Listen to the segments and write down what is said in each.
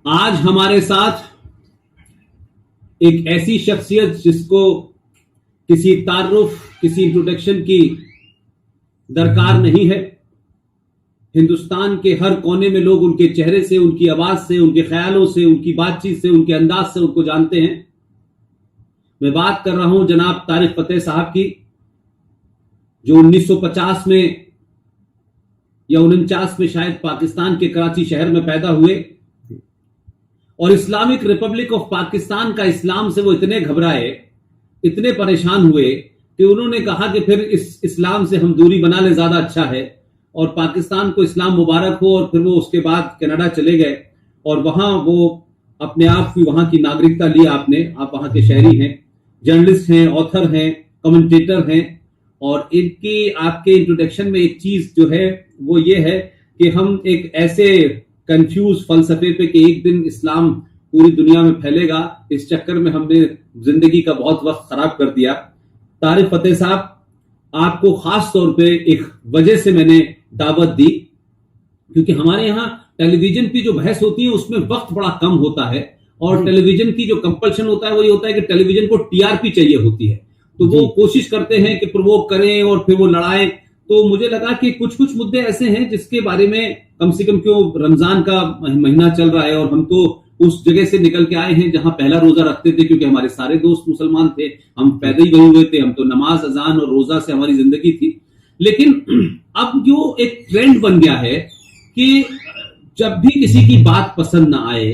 آج ہمارے ساتھ ایک ایسی شخصیت جس کو کسی تعارف کسی انٹروڈکشن کی درکار نہیں ہے. ہندوستان کے ہر کونے میں لوگ ان کے چہرے سے، ان کی آواز سے، ان کے خیالوں سے، ان کی بات چیت سے، ان کے انداز سے ان کو جانتے ہیں. میں بات کر رہا ہوں جناب طارق فتح صاحب کی، جو 1950 میں یا 49 میں شاید پاکستان کے کراچی شہر میں پیدا ہوئے، اور اسلامک ریپبلک آف پاکستان کا اسلام سے وہ اتنے گھبرائے، اتنے پریشان ہوئے کہ انہوں نے کہا کہ پھر اس اسلام سے ہم دوری بنا لیں، زیادہ اچھا ہے، اور پاکستان کو اسلام مبارک ہو. اور پھر وہ اس کے بعد کینیڈا چلے گئے اور وہاں وہ اپنے آپ کی وہاں کی ناگرکتا لی. آپ وہاں کے شہری ہیں، جرنلسٹ ہیں، آتھر ہیں، کمنٹیٹر ہیں. اور ان کی آپ کے انٹروڈکشن میں ایک چیز جو ہے وہ یہ ہے کہ ہم ایک ایسے کنفیوز فلسفے پہ کہ ایک دن اسلام پوری دنیا میں پھیلے گا، اس چکر میں ہم نے زندگی کا بہت وقت خراب کر دیا. طارق فتح صاحب، آپ کو خاص طور پہ ایک وجہ سے میں نے دعوت دی، کیونکہ ہمارے یہاں ٹیلی ویژن کی جو بحث ہوتی ہے اس میں وقت بڑا کم ہوتا ہے، اور ٹیلی ویژن کی جو کمپلشن ہوتا ہے وہ یہ ہوتا ہے کہ ٹیلی ویژن کو ٹی آر پی چاہیے ہوتی ہے، تو وہ کوشش کرتے ہیں کہ پرووک کریں اور پھر وہ لڑائیں. تو مجھے لگا کہ کچھ مدے ایسے ہیں جس کے بارے میں کم سے کم، کیوں رمضان کا مہینہ چل رہا ہے اور ہم تو اس جگہ سے نکل کے آئے ہیں جہاں پہلا روزہ رکھتے تھے، کیونکہ ہمارے سارے دوست مسلمان تھے، ہم پیدا ہی وہیں ہوئے تھے، ہم تو نماز، اذان اور روزہ سے ہماری زندگی تھی. لیکن اب جو ایک ٹرینڈ بن گیا ہے کہ جب بھی کسی کی بات پسند نہ آئے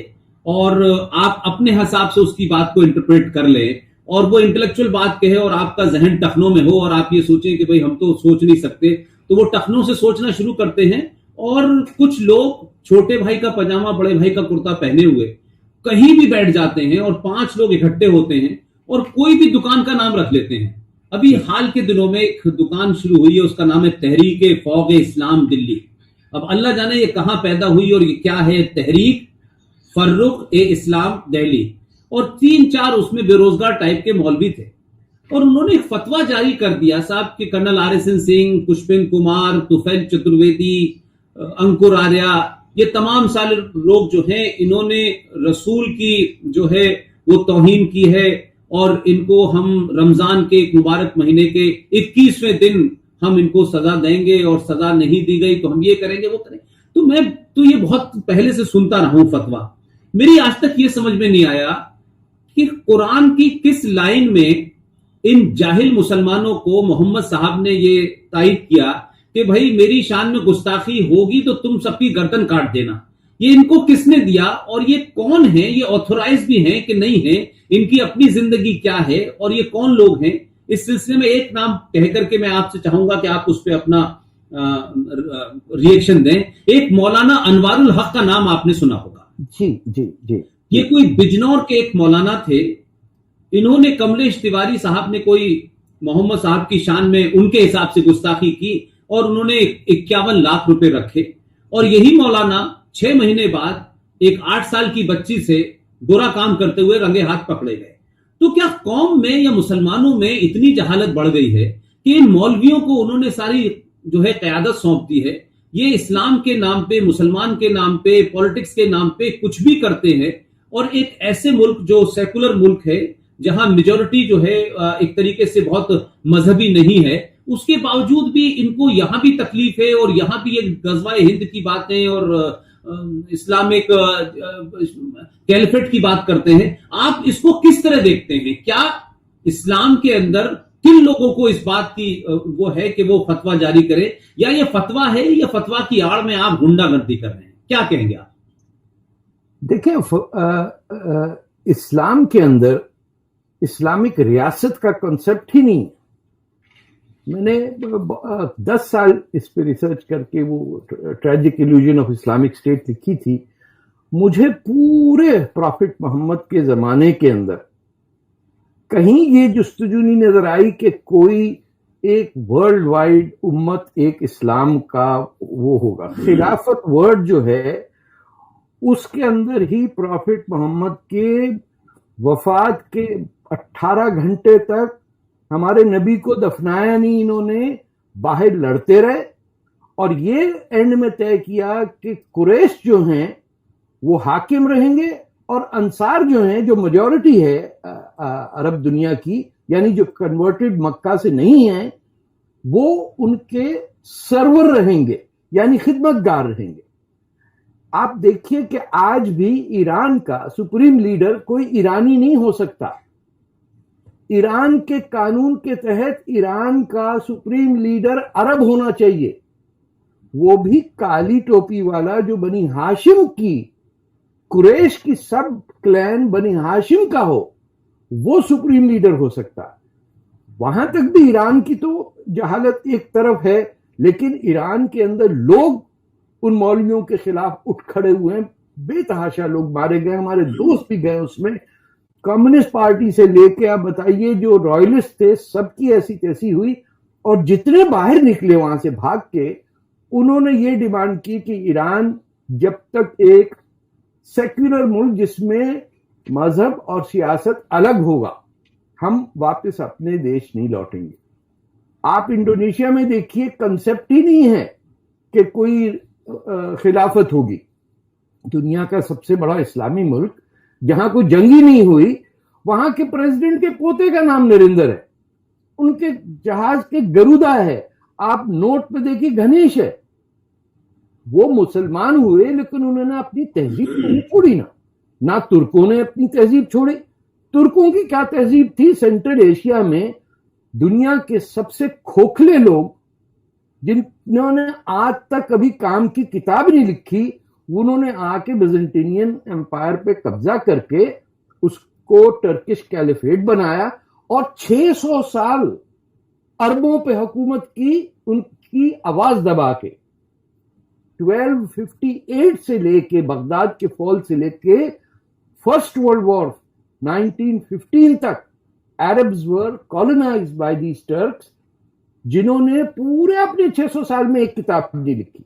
اور آپ اپنے حساب سے اس کی بات کو انٹرپریٹ کر لیں، اور وہ انٹلیکچوئل بات کہے اور آپ کا ذہن ٹخنوں میں ہو اور آپ یہ سوچیں کہ بھئی ہم تو سوچ نہیں سکتے، تو وہ ٹخنوں سے سوچنا شروع کرتے ہیں. اور کچھ لوگ چھوٹے بھائی کا پاجامہ بڑے بھائی کا کرتا پہنے ہوئے کہیں بھی بیٹھ جاتے ہیں اور 5 لوگ اکٹھے ہوتے ہیں اور کوئی بھی دکان کا نام رکھ لیتے ہیں. ابھی حال کے دنوں میں ایک دکان شروع ہوئی ہے، اس کا نام ہے تحریک فوغ اسلام دلی. اب اللہ جانے یہ کہاں پیدا ہوئی اور یہ کیا ہے، تحریک فرخ اسلام دہلی. اور 3-4 اس میں بے روزگار ٹائپ کے مولوی تھے، اور انہوں نے ایک فتویٰ جاری کر دیا صاحب کہ colonel R S N Singh, Pushpan Kumar, Tufail Chaturvedi, Ankur Arya, یہ تمام سارے لوگ جو ہیں انہوں نے رسول کی جو ہے وہ توہین کی ہے، اور ان کو ہم رمضان کے ایک مبارک مہینے کے 21ویں دن ہم ان کو سزا دیں گے، اور سزا نہیں دی گئی تو ہم یہ کریں گے وہ کریں. تو میں تو یہ بہت پہلے سے سنتا رہا ہوں فتویٰ. میری آج تک یہ سمجھ میں نہیں آیا کہ قرآن کی کس لائن میں ان جاہل مسلمانوں کو محمد صاحب نے یہ تائید کیا کہ بھائی میری شان میں گستاخی ہوگی تو تم سب کی گردن کاٹ دینا. یہ ان کو کس نے دیا، اور یہ کون ہیں، یہ آتھورائز بھی ہیں کہ نہیں ہیں، ان کی اپنی زندگی کیا ہے، اور یہ کون لوگ ہیں. اس سلسلے میں ایک نام کہہ کر کے میں آپ سے چاہوں گا کہ آپ اس پہ اپنا ریئیکشن دیں. ایک مولانا انوار الحق کا نام آپ نے سنا ہوگا. جی یہ کوئی بجنور کے ایک مولانا تھے. انہوں نے کملیش تیواری صاحب نے کوئی محمد صاحب کی شان میں ان کے حساب سے گستاخی کی، اور انہوں نے 51 لاکھ روپے رکھے، اور یہی مولانا 6 مہینے بعد ایک 8 سال کی بچی سے برا کام کرتے ہوئے رنگے ہاتھ پکڑے گئے. تو کیا قوم میں یا مسلمانوں میں اتنی جہالت بڑھ گئی ہے کہ ان مولویوں کو انہوں نے ساری جو ہے قیادت سونپ دی ہے؟ یہ اسلام کے نام پہ، مسلمان کے نام پہ، پولیٹکس کے نام پہ کچھ بھی کرتے ہیں. اور ایک ایسے ملک جو سیکولر ملک ہے، جہاں میجورٹی جو ہے ایک طریقے سے بہت مذہبی نہیں ہے، اس کے باوجود بھی ان کو یہاں بھی تکلیف ہے، اور یہاں بھی ایک غزوہ ہند کی باتیں اور اسلامک کیلیفیٹ کی بات کرتے ہیں. آپ اس کو کس طرح دیکھتے ہیں؟ کیا اسلام کے اندر کن لوگوں کو اس بات کی وہ ہے کہ وہ فتویٰ جاری کرے، یا یہ فتویٰ ہے یا فتویٰ کی آڑ میں آپ غنڈہ گردی کر رہے ہیں؟ کیا کہیں گے آپ؟ دیکھیں، اسلام کے اندر اسلامک ریاست کا کنسپٹ ہی نہیں ہے. میں نے 10 سال اس پہ ریسرچ کر کے وہ tragic illusion of Islamic state لکھی تھی. مجھے پورے پروفٹ محمد کے زمانے کے اندر کہیں یہ جستجو نہیں نظر آئی کہ کوئی ایک ورلڈ وائڈ امت ایک اسلام کا وہ ہوگا. خلافت ورڈ جو ہے اس کے اندر ہی پروفٹ محمد کے وفات کے 18 گھنٹے تک ہمارے نبی کو دفنایا نہیں انہوں نے، باہر لڑتے رہے، اور یہ اینڈ میں طے کیا کہ قریش جو ہیں وہ حاکم رہیں گے، اور انصار جو ہیں، جو میجورٹی ہے عرب دنیا کی، یعنی جو کنورٹڈ مکہ سے نہیں ہیں، وہ ان کے سرور رہیں گے، یعنی خدمت گار رہیں گے۔ آپ دیکھیے کہ آج بھی ایران کا سپریم لیڈر کوئی ایرانی نہیں ہو سکتا۔ ایران کے قانون کے تحت ایران کا سپریم لیڈر عرب ہونا چاہیے، وہ بھی کالی ٹوپی والا، جو بنی ہاشم کی، قریش کی سب کلین بنی ہاشم کا ہو، وہ سپریم لیڈر ہو سکتا۔ وہاں تک بھی ایران کی تو جہالت ایک طرف ہے، لیکن ایران کے اندر لوگ ان مولویوں کے خلاف اٹھ کھڑے ہوئے ہیں، بے تحاشا لوگ مارے گئے، ہمارے دوست بھی گئے اس میں، کمیونسٹ پارٹی سے لے کے آپ بتائیے جو رائلسٹ تھے سب کی ایسی تیسی ہوئی، اور جتنے باہر نکلے وہاں سے بھاگ کے، انہوں نے یہ ڈیمانڈ کی کہ ایران جب تک ایک سیکولر ملک جس میں مذہب اور سیاست الگ ہوگا، ہم واپس اپنے دیش نہیں لوٹیں گے۔ آپ انڈونیشیا میں دیکھیے، کنسپٹ ہی نہیں ہے کہ کوئی خلافت ہوگی۔ دنیا کا سب سے بڑا اسلامی ملک جہاں کوئی جنگ ہی نہیں ہوئی، وہاں کے پریزیڈنٹ کے پوتے کا نام نریندر ہے، ان کے جہاز کے گرودا ہے، آپ نوٹ پہ دیکھیے گنیش ہے۔ وہ مسلمان ہوئے لیکن انہوں نے اپنی تہذیب نہیں چھوڑی، نہ ترکوں نے اپنی تہذیب چھوڑی۔ ترکوں کی کیا تہذیب تھی؟ سینٹرل ایشیا میں دنیا کے سب سے کھوکھلے لوگ، جنہوں نے آج تک کبھی کام کی کتاب نہیں لکھی، انہوں نے آ کے بیزنٹینین امپائر پہ قبضہ کر کے اس کو ٹرکش کیلیفیٹ بنایا، اور 600 سال عربوں پہ حکومت کی، ان کی آواز دبا کے۔ 1258 سے لے کے بغداد کے فال سے لے کے فرسٹ ورلڈ وار 1915 تک Arabs were colonized by these Turks، جنہوں نے پورے اپنے 600 سال میں ایک کتاب نہیں لکھی۔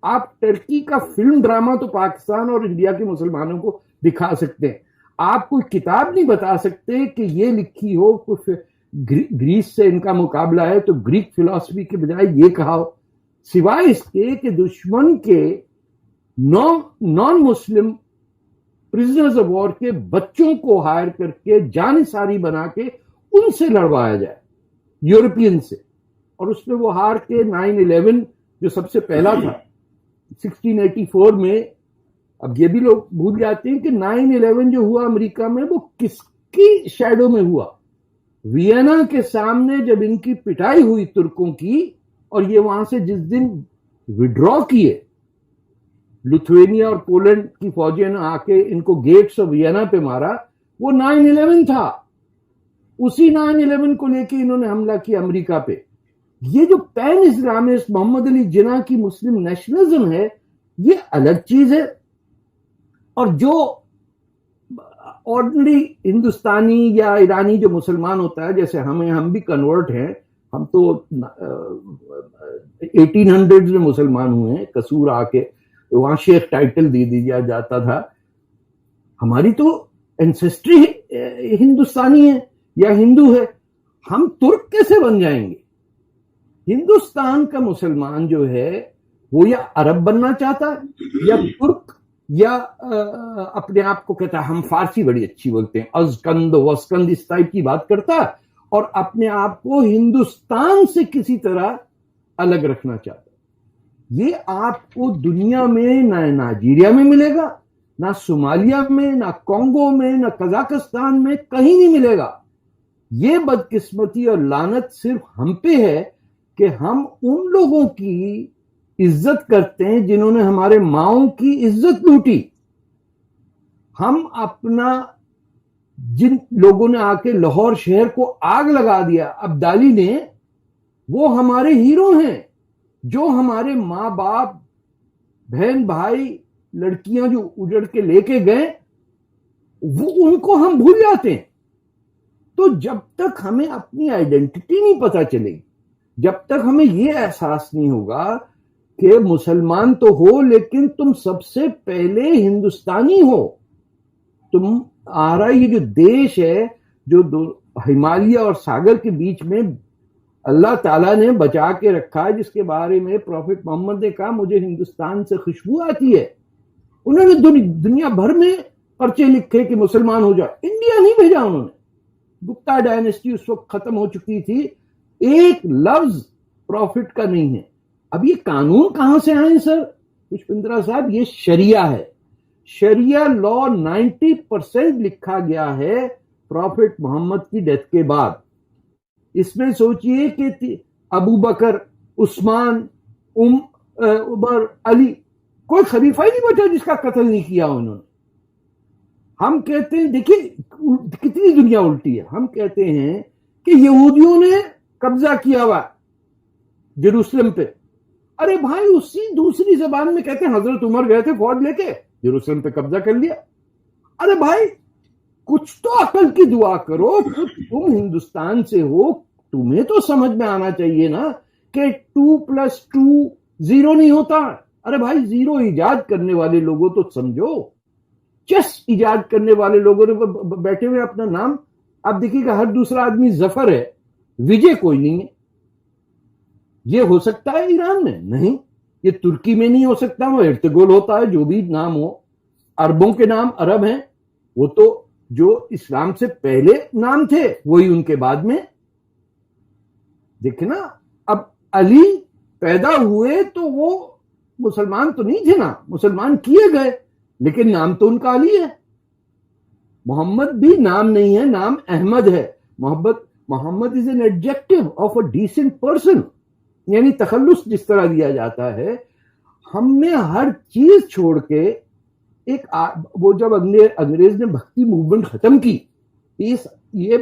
آپ ٹرکی کا فلم ڈرامہ تو پاکستان اور انڈیا کے مسلمانوں کو دکھا سکتے ہیں، آپ کوئی کتاب نہیں بتا سکتے کہ یہ لکھی ہو، کچھ گریس سے ان کا مقابلہ ہے تو گریک فلسفی کے بجائے یہ کہا ہو، سوائے اس کے کہ دشمن کے نان مسلم پرزنرز آف وار کے بچوں کو ہائر کر کے جانثاری بنا کے ان سے لڑوایا جائے، یورپین سے، اور اس میں وہ ہار کے 9/11 جو سب سے پہلا تھا 1684 میں۔ اب یہ بھی لوگ بھول جاتے ہیں کہ 9/11 جو ہوا امریکہ میں، وہ کس کی شیڈو میں ہوا؟ وینا کے سامنے جب ان کی پٹائی ہوئی ترکوں کی، اور یہ وہاں سے جس دن وڈرا کیے، لتھوینیا اور پولینڈ کی فوجیں نے آ کے ان کو گیٹس آف وینا پہ مارا، وہ 9/11 تھا۔ اسی 9/11 کو لے کے انہوں نے حملہ کیا امریکہ پہ۔ یہ جو پین اسلامسٹ محمد علی جناح کی مسلم نیشنلزم ہے، یہ الگ چیز ہے، اور جو آرڈنری ہندوستانی یا ایرانی جو مسلمان ہوتا ہے، جیسے ہم بھی کنورٹ ہیں، ہم تو 1800 میں مسلمان ہوئے ہیں، قصور آ کے وہاں شیخ ٹائٹل دے دیا جاتا تھا، ہماری تو اینسیسٹری ہندوستانی ہے یا ہندو ہے، ہم ترک کیسے بن جائیں گے؟ ہندوستان کا مسلمان جو ہے وہ یا عرب بننا چاہتا ہے یا ترک، یا اپنے آپ کو کہتا ہے ہم فارسی بڑی اچھی بولتے ہیں، ازکند وسکند اس ٹائپ کی بات کرتا ہے، اور اپنے آپ کو ہندوستان سے کسی طرح الگ رکھنا چاہتا ہے۔ یہ آپ کو دنیا میں نہ نائجیریا میں ملے گا، نہ صومالیہ میں، نہ کانگو میں، نہ قزاقستان میں، کہیں نہیں ملے گا۔ یہ بدقسمتی اور لعنت صرف ہم پہ ہے کہ ہم ان لوگوں کی عزت کرتے ہیں جنہوں نے ہمارے ماؤں کی عزت لوٹی۔ ہم اپنا، جن لوگوں نے آ کے لاہور شہر کو آگ لگا دیا عبدالی نے، وہ ہمارے ہیرو ہیں۔ جو ہمارے ماں باپ، بہن بھائی، لڑکیاں جو اجڑ کے لے کے گئے، وہ ان کو ہم بھول جاتے ہیں۔ تو جب تک ہمیں اپنی آئیڈینٹی نہیں پتا چلے گی، جب تک ہمیں یہ احساس نہیں ہوگا کہ مسلمان تو ہو لیکن تم سب سے پہلے ہندوستانی ہو، تمہارا یہ جو دیش ہے جو ہمالیہ اور ساگر کے بیچ میں اللہ تعالیٰ نے بچا کے رکھا ہے، جس کے بارے میں پروفٹ محمد نے کہا مجھے ہندوستان سے خوشبو آتی ہے، انہوں نے دنیا بھر میں پرچے لکھے کہ مسلمان ہو جائے, انڈیا نہیں بھیجا انہوں نے. گپتا ڈائنیسٹی اس وقت ختم ہو چکی تھی, ایک لفظ پروفٹ کا نہیں ہے. اب یہ قانون کہاں سے آئے سر پشپندرا صاحب؟ یہ شریعہ ہے. شریعہ لا 90% لکھا گیا ہے پروفٹ محمد کی ڈیتھ کے بعد. اس میں سوچئے کہ ابو بکر, عثمان, عمر, علی, کوئی خلیفہ ہی نہیں بچا جس کا قتل نہیں کیا انہوں نے. ہم کہتے ہیں, دیکھیں کتنی دنیا الٹی ہے, ہم کہتے ہیں کہ یہودیوں نے قبضہ کیا ہوا جیروسلم پہ. ارے بھائی اسی دوسری زبان میں کہتے ہیں حضرت عمر گئے تھے فوج لے کے جیروسلم پہ قبضہ کر لیا. ارے بھائی کچھ تو عقل کی دعا کرو, تم ہندوستان سے ہو, تمہیں تو سمجھ میں آنا چاہیے نا کہ 2+2 0 نہیں ہوتا. ارے بھائی 0 ایجاد کرنے والے لوگوں تو سمجھو, چیس ایجاد کرنے والے لوگوں نے بیٹھے ہوئے اپنا نام, آپ دیکھیے گا ہر دوسرا آدمی ظفر ہے, وجے کوئی نہیں ہے. یہ ہو سکتا ہے ایران میں؟ نہیں. یہ ترکی میں نہیں ہو سکتا, وہ ارتگول ہوتا ہے, جو بھی نام ہو. عربوں کے نام عرب ہیں, وہ تو جو اسلام سے پہلے نام تھے وہی ان کے بعد میں. دیکھیں نا, اب علی پیدا ہوئے تو وہ مسلمان تو نہیں تھے نا, مسلمان کیے گئے, لیکن نام تو ان کا علی ہے. محمد بھی نام نہیں ہے, نام احمد ہے. Muhammad is an adjective of a decent person, یعنی تخلص جس طرح دیا جاتا ہے. ہم نے ہر چیز چھوڑ کے ایک وہ جب انگریز نے بھکتی موومنٹ ختم کی, یہ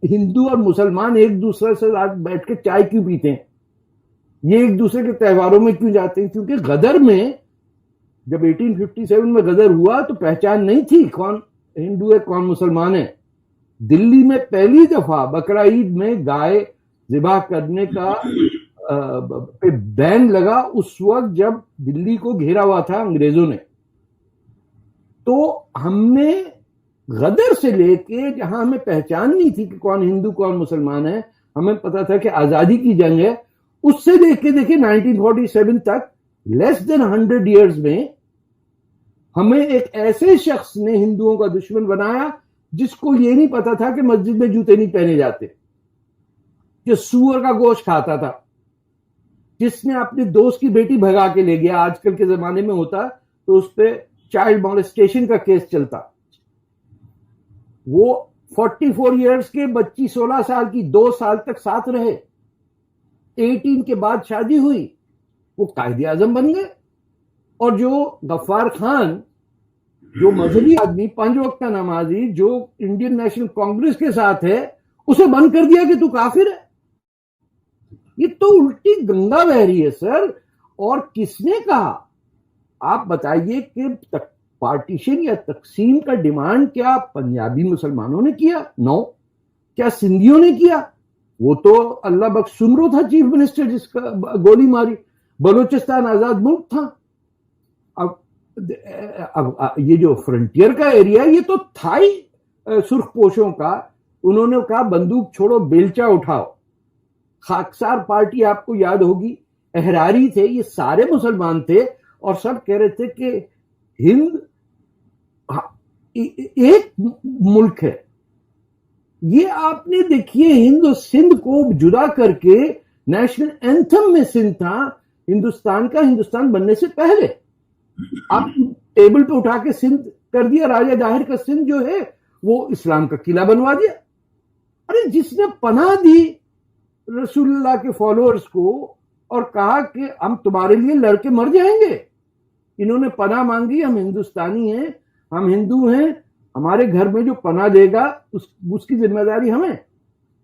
ہندو اور مسلمان ایک دوسرے سے بیٹھ کے چائے کیوں پیتے ہیں, یہ ایک دوسرے کے تہواروں میں کیوں جاتے ہیں؟ کیونکہ غدر میں جب 1857 میں غدر ہوا تو پہچان نہیں تھی کون ہندو ہے کون مسلمان ہے. دلی میں پہلی دفعہ بقرہ عید میں گائے ذبح کرنے کا بین لگا اس وقت جب دلی کو گھیرا ہوا تھا انگریزوں نے. تو ہم نے غدر سے لے کے جہاں ہمیں پہچان نہیں تھی کہ کون ہندو کون مسلمان ہے, ہمیں پتا تھا کہ آزادی کی جنگ ہے, اس سے دیکھ کے دیکھیں 1947 تک لیس دین 100 ایئرز میں ہمیں ایک ایسے شخص نے ہندوؤں کا دشمن بنایا جس کو یہ نہیں پتا تھا کہ مسجد میں جوتے نہیں پہنے جاتے, جو سور کا گوشت کھاتا تھا, جس نے اپنے دوست کی بیٹی بھگا کے لے گیا. آج کل کے زمانے میں ہوتا تو اس پہ چائلڈ مولسٹیشن کا کیس چلتا. وہ 44 ایئرز کے بچی 16 سال کی 2 سال تک ساتھ رہے, 18 کے بعد شادی ہوئی, وہ قائد اعظم بن گئے. اور جو غفار خان جو مذہبی آدمی 5 وقت کا نمازی جو انڈین نیشنل کانگریس کے ساتھ ہے, اسے بند کر دیا کہ تو کافر ہے. یہ تو الٹی گنگا بہ رہی ہے سر. اور کس نے کہا؟ آپ بتائیے کہ پارٹیشن یا تقسیم کا ڈیمانڈ کیا پنجابی مسلمانوں نے کیا؟ نو. کیا سندھیوں نے کیا؟ وہ تو اللہ بخش سمرو تھا چیف منسٹر جس کا گولی ماری. بلوچستان آزاد ملک تھا. اب یہ جو فرنٹیئر کا ایریا یہ تو تھا ہی سرخ پوشوں کا. انہوں نے کہا بندوق چھوڑو بیلچا اٹھاؤ. خاکسار پارٹی آپ کو یاد ہوگی, احراری تھے, یہ سارے مسلمان تھے اور سب کہہ رہے تھے کہ ہند ایک ملک ہے. یہ آپ نے دیکھیے ہند و سندھ کو جدا کر کے نیشنل اینتھم میں سندھ تھا ہندوستان کا, ہندوستان بننے سے پہلے. آپ ٹیبل پہ اٹھا کے سندھ کر دیا, راجہ ظاہر کا سندھ جو ہے وہ اسلام کا قلعہ بنوا دیا. ارے جس نے پناہ دی رسول اللہ کے فالوورز کو اور کہا کہ ہم تمہارے لیے لڑ کے مر جائیں گے, انہوں نے پناہ مانگی, ہم ہندوستانی ہیں, ہم ہندو ہیں, ہمارے گھر میں جو پناہ دے گا اس کی ذمہ داری ہمیں.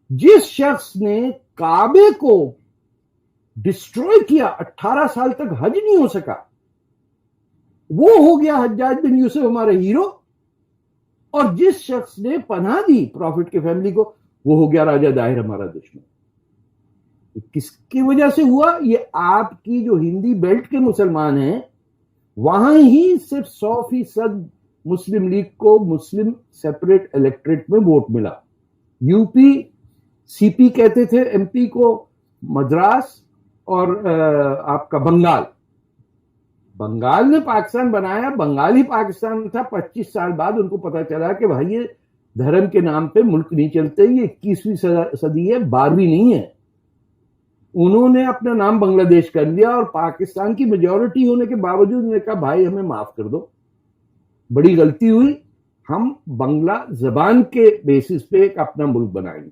جس شخص نے کعبے کو ڈسٹروائے کیا, 18 سال تک حج نہیں ہو سکا, وہ ہو گیا حجاج بن یوسف ہمارا ہیرو. اور جس شخص نے پناہ دی پروفٹ کی فیملی کو, وہ ہو گیا راجہ ظاہر ہمارا دشمن. کس کی وجہ سے ہوا؟ یہ آپ کی جو ہندی بیلٹ کے مسلمان ہیں وہاں ہی صرف 100% مسلم لیگ کو مسلم سیپریٹ الیکٹریٹ میں ووٹ ملا. یو پی سی پی کہتے تھے ایم پی کو, مدراس اور آپ کا بنگال, بنگال نے پاکستان بنایا، بنگال ہی پاکستان تھا. 25 سال بعد ان کو پتا چلا کہ بھائی یہ دھرم کے نام پہ ملک نہیں چلتے، یہ 21ویں صدی ہے، 12ویں نہیں ہے. انہوں نے اپنا نام بنگلہ دیش کر لیا اور پاکستان کی میجورٹی ہونے کے باوجود انہوں نے کہا بھائی ہمیں معاف کر دو، بڑی غلطی ہوئی، ہم بنگلہ زبان کے بیسس پہ ایک اپنا ملک بنائیں گے.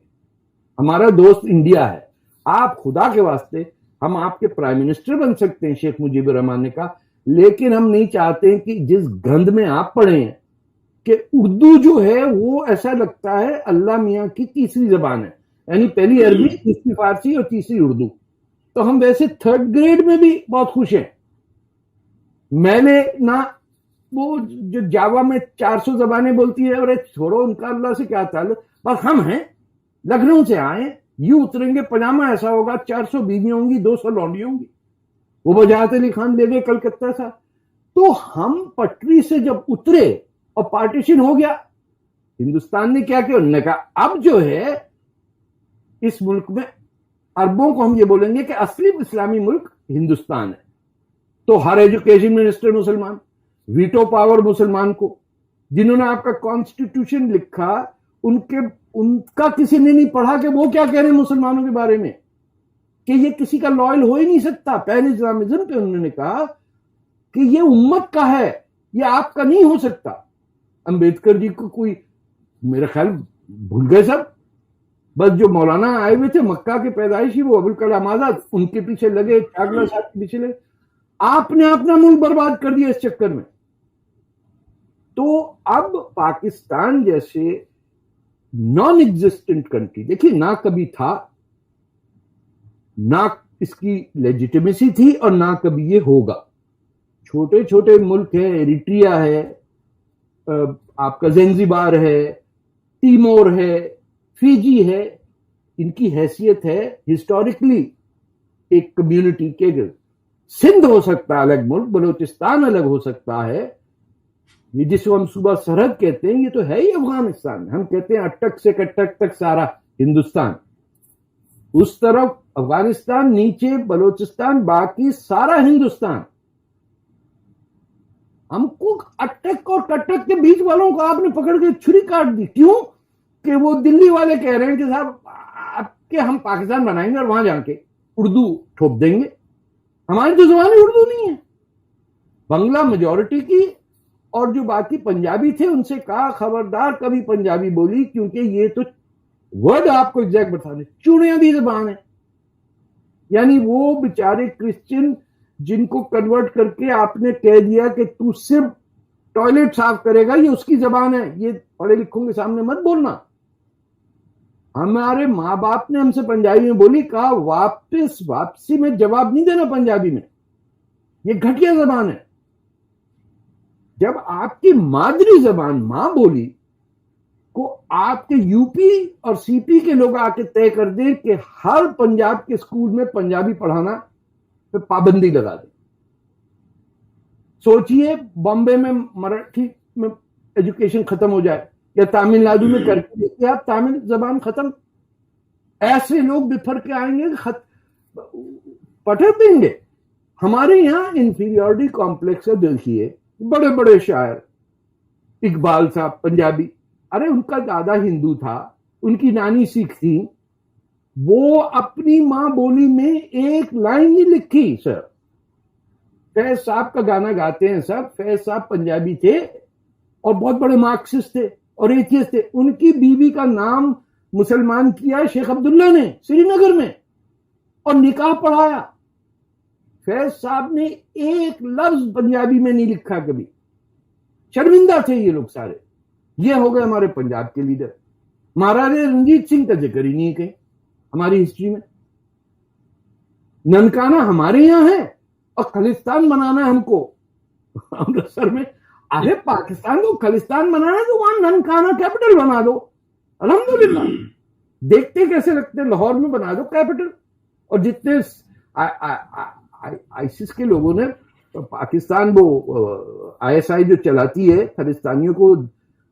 ہمارا دوست انڈیا ہے، آپ خدا کے واسطے ہم آپ کے پرائم منسٹر بن سکتے ہیں، شیخ مجیب الرحمان نے کہا، لیکن ہم نہیں چاہتے کہ جس گند میں آپ پڑھے ہیں کہ اردو جو ہے وہ ایسا لگتا ہے اللہ میاں کی تیسری زبان ہے، یعنی پہلی عربی، دوسری فارسی اور تیسری اردو. تو ہم ویسے 3rd گریڈ میں بھی بہت خوش ہیں. میں نے نہ وہ جو جاوا میں 400 زبانیں بولتی ہے، اور چھوڑو ان کا اللہ سے کیا تعلق، بس ہم ہیں لکھنؤ سے آئے، یوں اتریں گے پاجامہ ایسا ہوگا، 400 بیویاں ہوں گی، 200 لونڈی ہوں گی. وہ بجات علی خان لے گئے کلکتہ سے. تو ہم پٹری سے جب اترے اور پارٹیشن ہو گیا، ہندوستان نے کیا کیا، انہوں نے کہا اب جو ہے اس ملک میں عربوں کو ہم یہ بولیں گے کہ اصلی اسلامی ملک ہندوستان ہے. تو ہر ایجوکیشن منسٹر مسلمان، ویٹو پاور مسلمان کو، جنہوں نے آپ کا کانسٹیٹیوشن لکھا ان کا کسی نے نہیں پڑھا کہ وہ کیا کہہ رہے ہیں مسلمانوں کے بارے میں، کہ یہ کسی کا لائل ہو ہی نہیں سکتا. پین اسلامزم پہ انہوں نے کہا کہ یہ امت کا ہے، یہ آپ کا نہیں ہو سکتا. امبیڈکر جی کو کوئی میرے خیال بھول گئے سب، بس جو مولانا آئے ہوئے تھے مکہ کے پیدائشی، وہ ابوالکلام آزاد، ان کے پیچھے لگے، چاگلا صاحب کے پیچھے لگے. آپ نے اپنا ملک برباد کر دیا اس چکر میں. تو اب پاکستان جیسے نان ایگزسٹنٹ کنٹری، دیکھیے نہ کبھی تھا، نہ اس کی لیجیٹیمیسی تھی، اور نہ کبھی یہ ہوگا. چھوٹے چھوٹے ملک ہیں، ایریٹریا ہے، آپ کا زنزبار ہے، تیمور ہے، فیجی ہے، ان کی حیثیت ہے ہسٹوریکلی ایک کمیونٹی کے. سندھ ہو سکتا ہے الگ ملک، بلوچستان الگ ہو سکتا ہے، یہ جس کو ہم صوبہ سرحد کہتے ہیں یہ تو ہے ہی افغانستان. ہم کہتے ہیں اٹک سے کٹک تک سارا ہندوستان، اس طرف افغانستان، نیچے بلوچستان، باقی سارا ہندوستان. ہم کو اٹک اور کٹک کے بیچ والوں کو آپ نے پکڑ کے چھری کاٹ دی. کیوں؟ کہ وہ دلی والے کہہ رہے ہیں کہ صاحب آپ کے ہم پاکستان بنائیں گے اور وہاں جا کے اردو ٹھوپ دیں گے. ہماری تو زبان اردو نہیں ہے. بنگلہ میجورٹی کی، اور جو باقی پنجابی تھے ان سے کہا خبردار کبھی پنجابی بولی، کیونکہ یہ تو ورڈ آپ کو ایگزیکٹ بتا دیں، چوڑیاں دی زبان ہے. یعنی وہ بیچارے کرسچن جن کو کنورٹ کر کے آپ نے کہہ دیا کہ تو صرف ٹوائلٹ صاف کرے گا، یہ اس کی زبان ہے، یہ پڑھے لکھوں کے سامنے مت بولنا. ہمارے ماں باپ نے ہم سے پنجابی میں بولی، کہا واپسی میں جواب نہیں دینا پنجابی میں، یہ گھٹیا زبان ہے. جب آپ کی مادری زبان ماں بولی کو آپ کے یو پی اور سی پی کے لوگ آ کے طے کر دیں کہ ہر پنجاب کے اسکول میں پنجابی پڑھانا پہ پابندی لگا دیں. سوچئے بامبے میں مراٹھی میں ایجوکیشن ختم ہو جائے، یا تامل ناڈو میں کر کے دیکھیں آپ تامل زبان ختم. ایسے لوگ بفر کے آئیں گے، پٹر دیں گے. ہمارے یہاں انفیریورٹی کمپلیکس ہے. دیکھیے بڑے بڑے شاعر، اقبال صاحب پنجابی، ارے ان کا دادا ہندو تھا، ان کی نانی سکھ تھی، وہ اپنی ماں بولی میں ایک لائن نہیں لکھی. سر فیض صاحب کا گانا گاتے ہیں سب، فیض صاحب پنجابی تھے اور بہت بڑے مارکسسٹ تھے اور ایتھیسٹ تھے. ان کی بیوی کا نام مسلمان کیا شیخ عبداللہ نے سری نگر میں، اور نکاح پڑھایا. فیض صاحب نے ایک لفظ پنجابی میں نہیں لکھا کبھی. شرمندہ تھے یہ لوگ سارے. یہ ہو گئے ہمارے پنجاب کے لیڈر. مہاراجا رنجیت سنگھ کا ذکر ہی نہیں کہیں ہماری ہسٹری میں. ننکانہ ہمارے یہاں ہے اور خالصتان بنانا ہے ہم کو امرتسر میں. ارے پاکستان کو خالصتان بنانا ہے تو وہاں ننکانہ کیپٹل بنا دو. الحمدللہ دیکھتے کیسے لگتے، لاہور میں بنا دو کیپٹل. اور جتنے آئیسس کے لوگوں نے پاکستان، وہ آئی ایس آئی جو چلاتی ہے خالصتانیوں کو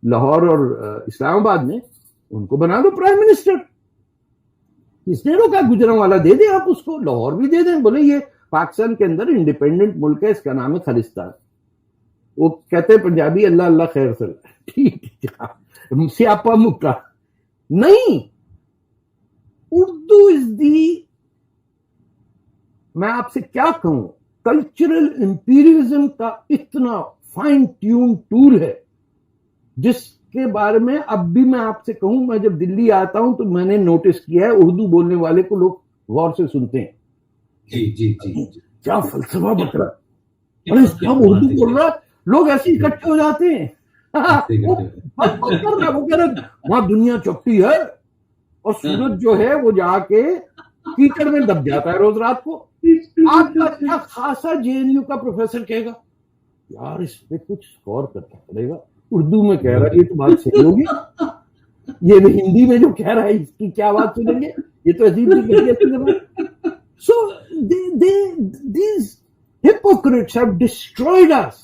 لاہور اور اسلام آباد میں، ان کو بنا دو پرائم منسٹر. اس نے روکا؟ گجرانوالا دے دیں آپ اس کو، لاہور بھی دے دیں، بولے یہ پاکستان کے اندر انڈیپینڈنٹ ملک ہے, اس کا نام ہے خالستان. وہ کہتے ہیں پنجابی اللہ اللہ خیر سے, ٹھیک ہے, سیاپا مکہ نہیں. اردو از دی, میں آپ سے کیا کہوں, کلچرل امپیریلزم کا اتنا فائن ٹیون ٹول ہے جس کے بارے میں اب بھی میں آپ سے کہوں, میں جب دلی آتا ہوں تو میں نے نوٹس کیا ہے اردو بولنے والے کو لوگ غور سے سنتے ہیں. جی جی جی کیا فلسفہ بک رہا, ارے سب اردو بول رہا, لوگ ایسے اکٹھے ہو جاتے ہیں. وہ کہہ رہے وہاں دنیا چپٹی ہے اور سورج جو ہے وہ جا کے کیچڑ میں دب جاتا ہے روز رات کو. آپ کا اچھا خاصا JNU کا پروفیسر کہے گا یار اس پہ کچھ غور کرنا پڑے گا, اردو میں کہہ رہا ہے, یہ تو بات صحیح ہوگی, یہ بھی ہندی میں جو کہہ رہا ہے اس کی کیا بات سنیں گے, یہ تو عجیب سی. So these hypocrites have destroyed us.